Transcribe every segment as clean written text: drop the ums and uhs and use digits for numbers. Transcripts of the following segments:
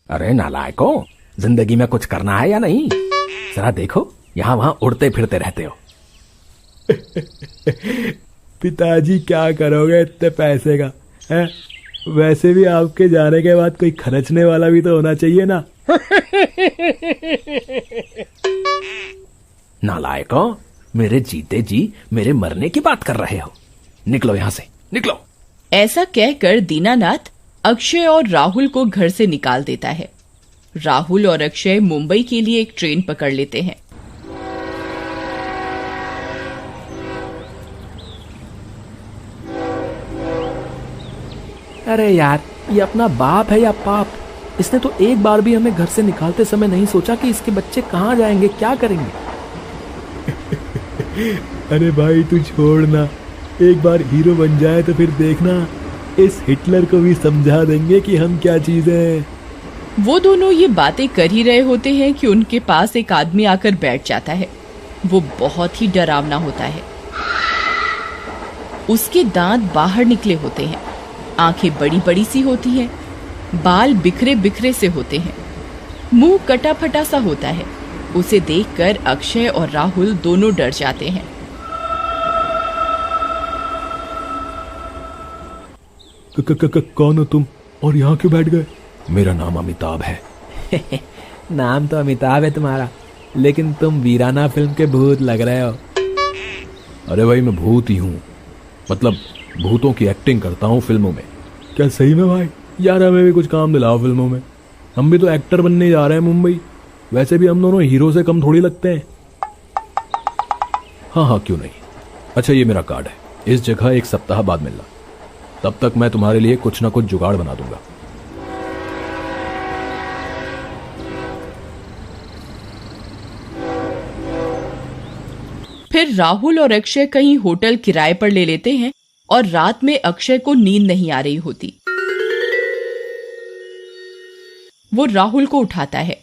अरे नालायकों, जिंदगी में कुछ करना है या नहीं? जरा देखो, यहाँ वहाँ उड़ते फिरते रहते हो। पिताजी क्या करोगे इतने पैसे का है? वैसे भी आपके जाने के बाद कोई खर्चने वाला भी तो होना चाहिए ना। नालायकों, मेरे जीते जी मेरे मरने की बात कर रहे हो। निकलो यहाँ से, निकलो। ऐसा कहकर दीनानाथ अक्षय और राहुल को घर से निकाल देता है। राहुल और अक्षय मुंबई के लिए एक ट्रेन पकड़ लेते हैं। अरे यार, ये अपना बाप है या पाप? इसने तो एक बार भी हमें घर से निकालते समय नहीं सोचा कि इसके बच्चे कहाँ जाएंगे, क्या करेंगे। अरे भाई तू छोड़ ना, एक बार हीरो बन जाए तो फिर देखना, इस हिटलर को भी समझा देंगे कि हम क्या चीज हैं। वो दोनों ये बातें कर ही रहे होते हैं कि उनके पास एक आदमी आकर बैठ जाता है। वो बहुत ही डरावना होता है। उसके दांत बाहर निकले होते हैं, आंखें बड़ी बड़ी सी होती हैं, बाल बिखरे बिखरे से होते हैं, मुंह कटा फटा सा होता है। उसे देखकर अक्षय और राहुल दोनों डर जाते हैं। कौन हो तुम और यहाँ क्यों बैठ गए? मेरा नाम अमिताभ है। नाम तो अमिताभ है तुम्हारा, लेकिन तुम वीराना फिल्म के भूत लग रहे हो। अरे भाई मैं भूत ही हूँ, मतलब भूतों की एक्टिंग करता हूँ फिल्मों में। क्या सही में भाई? यार हमें भी कुछ काम दिलाओ फिल्मों में, हम भी तो एक्टर बनने जा रहे हैं मुंबई। वैसे भी हम दोनों हीरो से कम थोड़ी लगते हैं। हाँ हाँ क्यों नहीं। अच्छा ये मेरा कार्ड है, इस जगह एक सप्ताह बाद मिलना, तब तक मैं तुम्हारे लिए कुछ ना कुछ जुगाड़ बना दूंगा। फिर राहुल और अक्षय कहीं होटल किराए पर ले लेते हैं और रात में अक्षय को नींद नहीं आ रही होती। वो राहुल को उठाता है।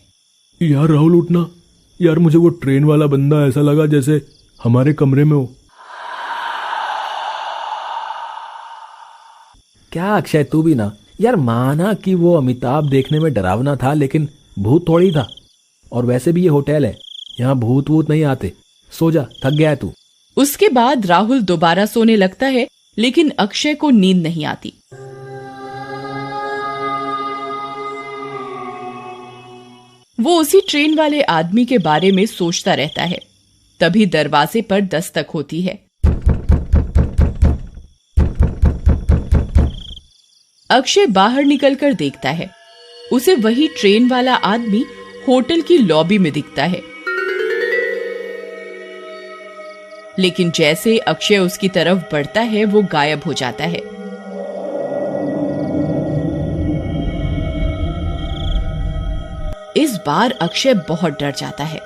यार राहुल उठना, यार मुझे वो ट्रेन वाला बंदा ऐसा लगा जैसे हमारे कमरे में हो। क्या अक्षय तू भी ना यार, माना कि वो अमिताभ देखने में डरावना था, लेकिन भूत थोड़ी था। और वैसे भी ये होटल है, यहाँ भूत वूत नहीं आते। सो जा, थक गया है तू। उसके बाद राहुल दोबारा सोने लगता है, लेकिन अक्षय को नींद नहीं आती। वो उसी ट्रेन वाले आदमी के बारे में सोचता रहता है। तभी दरवाजे पर दस्तक होती है। अक्षय बाहर निकलकर देखता है, उसे वही ट्रेन वाला आदमी होटल की लॉबी में दिखता है। लेकिन जैसे अक्षय उसकी तरफ बढ़ता है, वो गायब हो जाता है। इस बार अक्षय बहुत डर जाता है।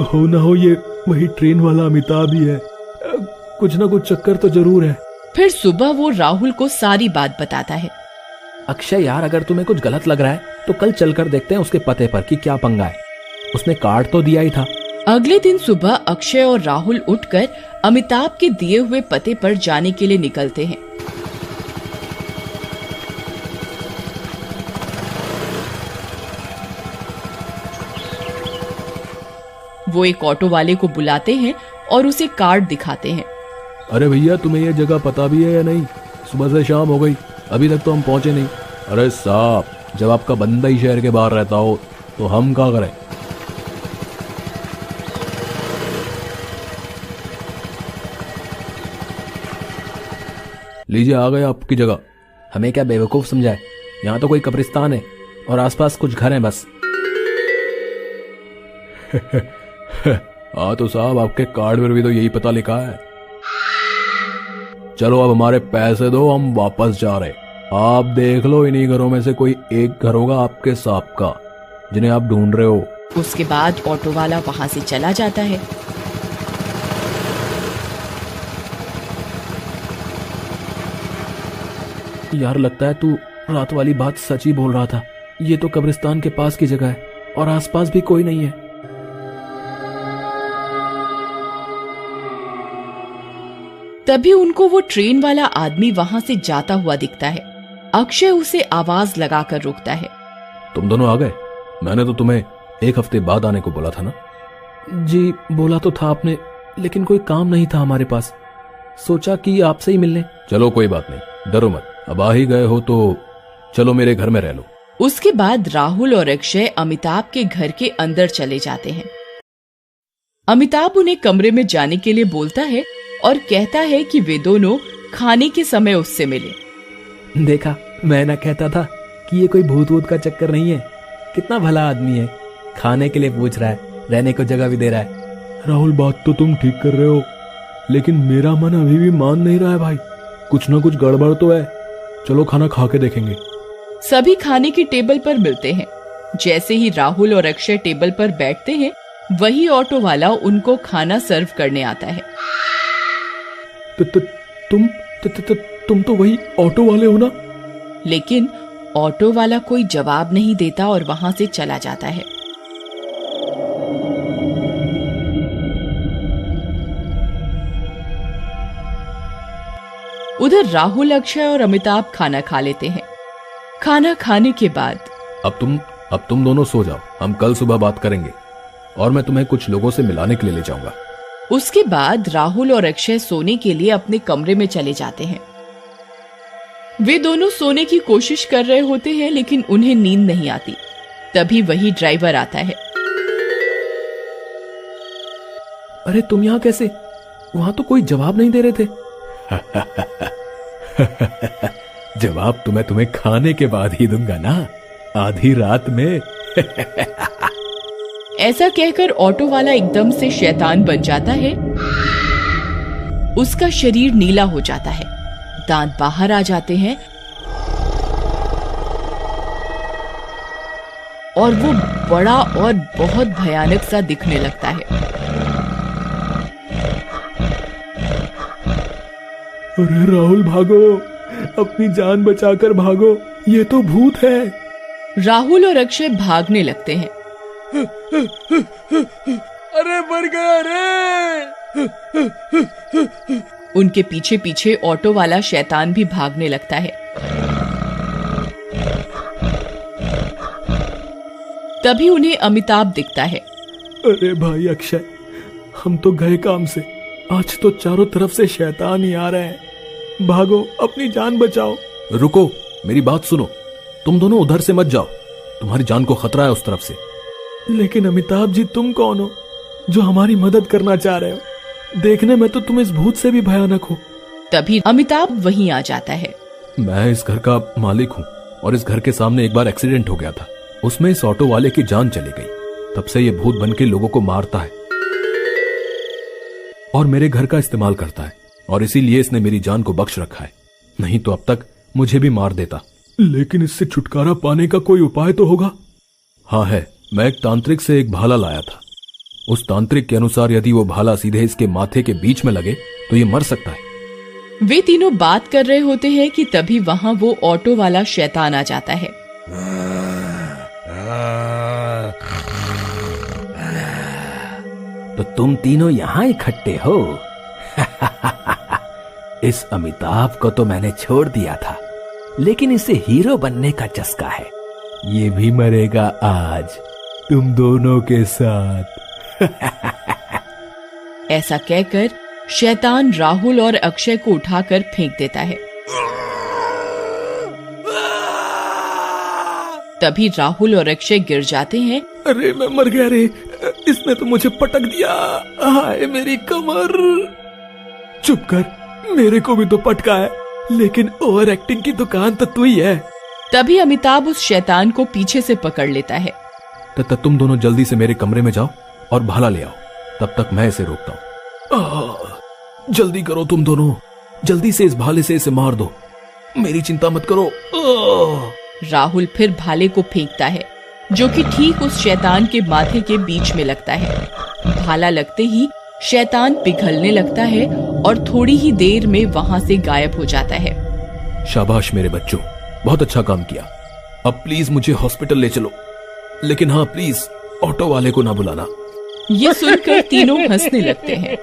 हो ना हो ये वही ट्रेन वाला अमिताभ ही है, कुछ ना कुछ चक्कर तो जरूर है। फिर सुबह वो राहुल को सारी बात बताता है। अक्षय यार, अगर तुम्हें कुछ गलत लग रहा है तो कल चलकर देखते हैं उसके पते पर कि क्या पंगा है। उसने कार्ड तो दिया ही था। अगले दिन सुबह अक्षय और राहुल उठकर अमिताभ के दिए हुए पते पर जाने के लिए निकलते हैं। वो एक ऑटो वाले को बुलाते हैं और उसे कार्ड दिखाते हैं। अरे भैया तुम्हें यह जगह पता भी है या नहीं? सुबह से शाम हो गई, अभी तक तो हम पहुंचे नहीं। अरे साहब, जब आपका बंदा ही शहर के बाहर रहता हो तो हम क्या करें? लीजिए आ गए आपकी जगह। हमें क्या बेवकूफ समझा है? यहाँ तो कोई कब्रिस्तान है और आसपास कुछ घर हैं बस। हाँ तो साहब, आपके कार्ड पर भी तो यही पता लिखा है। चलो अब हमारे पैसे दो, हम वापस जा रहे। आप देख लो, इन्हीं घरों में से कोई एक घर होगा आपके सांप का, जिन्हें आप ढूंढ रहे हो। उसके बाद ऑटो वाला वहां से चला जाता है। यार लगता है तू रात वाली बात सच ही बोल रहा था। ये तो कब्रिस्तान के पास की जगह है और आसपास भी कोई नहीं है। तभी उनको वो ट्रेन वाला आदमी वहां से जाता हुआ दिखता है। अक्षय उसे आवाज लगाकर रोकता है। तुम दोनों आ गए? मैंने तो तुम्हें 1 हफ्ते बाद आने को बोला था ना। जी बोला तो था आपने, लेकिन कोई काम नहीं था हमारे पास, सोचा कि आपसे ही मिलने। चलो कोई बात नहीं, डरो मत, अब आ ही गए हो तो चलो मेरे घर में रह लो। उसके बाद राहुल और अक्षय अमिताभ के घर के अंदर चले जाते हैं। अमिताभ उन्हें कमरे में जाने के लिए बोलता है और कहता है कि वे दोनों खाने के समय उससे मिले। देखा, मैं ना कहता था कि ये कोई भूत वूत का चक्कर नहीं है। कितना भला आदमी है, खाने के लिए पूछ रहा है, रहने को जगह भी दे रहा है। राहुल बात तो तुम ठीक कर रहे हो, लेकिन मेरा मन अभी भी मान नहीं रहा है भाई। कुछ ना कुछ गड़बड़ तो है। चलो खाना खा के देखेंगे। सभी खाने की टेबल पर मिलते हैं। जैसे ही राहुल और अक्षय टेबल पर बैठते हैं, वही ऑटो वाला उनको खाना सर्व करने आता है। तुम तो वही ऑटो वाले हो ना? लेकिन ऑटो वाला कोई जवाब नहीं देता और वहां से चला जाता है। उधर राहुल, अक्षय और अमिताभ खाना खा लेते हैं। खाना खाने के बाद अब तुम दोनों सो जाओ, हम कल सुबह बात करेंगे और मैं तुम्हें कुछ लोगों से मिलाने के लिए ले जाऊंगा। उसके बाद राहुल और अक्षय सोने के लिए अपने कमरे में चले जाते हैं। वे दोनों सोने की कोशिश कर रहे होते हैं, लेकिन उन्हें नींद नहीं आती। तभी वही ड्राइवर आता है। अरे तुम यहाँ कैसे? वहां तो कोई जवाब नहीं दे रहे थे। जवाब तो मैं तुम्हें खाने के बाद ही दूंगा ना, आधी रात में। ऐसा कहकर ऑटो वाला एकदम से शैतान बन जाता है। उसका शरीर नीला हो जाता है, दांत बाहर आ जाते हैं और वो बड़ा और बहुत भयानक सा दिखने लगता है। अरे राहुल भागो, अपनी जान बचाकर भागो, ये तो भूत है। राहुल और अक्षय भागने लगते हैं। अरे मर गया रे। उनके पीछे पीछे ऑटो वाला शैतान भी भागने लगता है। तभी उन्हें अमिताभ दिखता है। अरे भाई अक्षय, हम तो गए काम से, आज तो चारों तरफ से शैतान ही आ रहे हैं। भागो, अपनी जान बचाओ। रुको, मेरी बात सुनो, तुम दोनों उधर से मत जाओ, तुम्हारी जान को खतरा है उस तरफ से। लेकिन अमिताभ जी, तुम कौन हो जो हमारी मदद करना चाह रहे हो? देखने में तो तुम इस भूत से भी भयानक हो। तभी अमिताभ वहीं आ जाता है। मैं इस घर का मालिक हूँ और इस घर के सामने एक बार एक्सीडेंट हो गया था, उसमें इस ऑटो वाले की जान चली गई। तब से ये भूत बन के लोगों को मारता है और मेरे घर का इस्तेमाल करता है, और इसीलिए इसने मेरी जान को बख्श रखा है, नहीं तो अब तक मुझे भी मार देता। लेकिन इससे छुटकारा पाने का कोई उपाय तो होगा? हाँ है, मैं एक तांत्रिक से एक भाला लाया था। उस तांत्रिक के अनुसार यदि वो भाला सीधे इसके माथे के बीच में लगे तो ये मर सकता है। वे तीनों बात कर रहे होते हैं कि तभी वहां वो ऑटो वाला शैतान आ जाता है। तो तुम तीनों यहाँ इकट्ठे हो? इस अमिताभ को तो मैंने छोड़ दिया था, लेकिन इसे हीरो बनने का चस्का है। ये भी मरेगा आज तुम दोनों के साथ। ऐसा कहकर शैतान राहुल और अक्षय को उठाकर फेंक देता है। तभी राहुल और अक्षय गिर जाते हैं। अरे मैं मर गया रे, इसने तो मुझे पटक दिया, हाय मेरी कमर। चुप कर, मेरे को भी तो पटका है, लेकिन ओवर एक्टिंग की दुकान तो तू ही है। तभी अमिताभ उस शैतान को पीछे से पकड़ लेता है। तुम दोनों जल्दी से मेरे कमरे में जाओ और भाला ले आओ, तब तक मैं इसे रोकता हूँ। जल्दी करो तुम दोनों, जल्दी से इस भाले से इसे मार दो, मेरी चिंता मत करो। राहुल फिर भाले को फेंकता है, जो कि ठीक उस शैतान के माथे के बीच में लगता है। भाला लगते ही शैतान पिघलने लगता है और थोड़ी ही देर में वहां से गायब हो जाता है। शाबाश मेरे बच्चों, बहुत अच्छा काम किया। अब प्लीज मुझे हॉस्पिटल ले चलो, लेकिन हाँ प्लीज ऑटो वाले को ना बुलाना। ये सुनकर तीनों हंसने लगते हैं।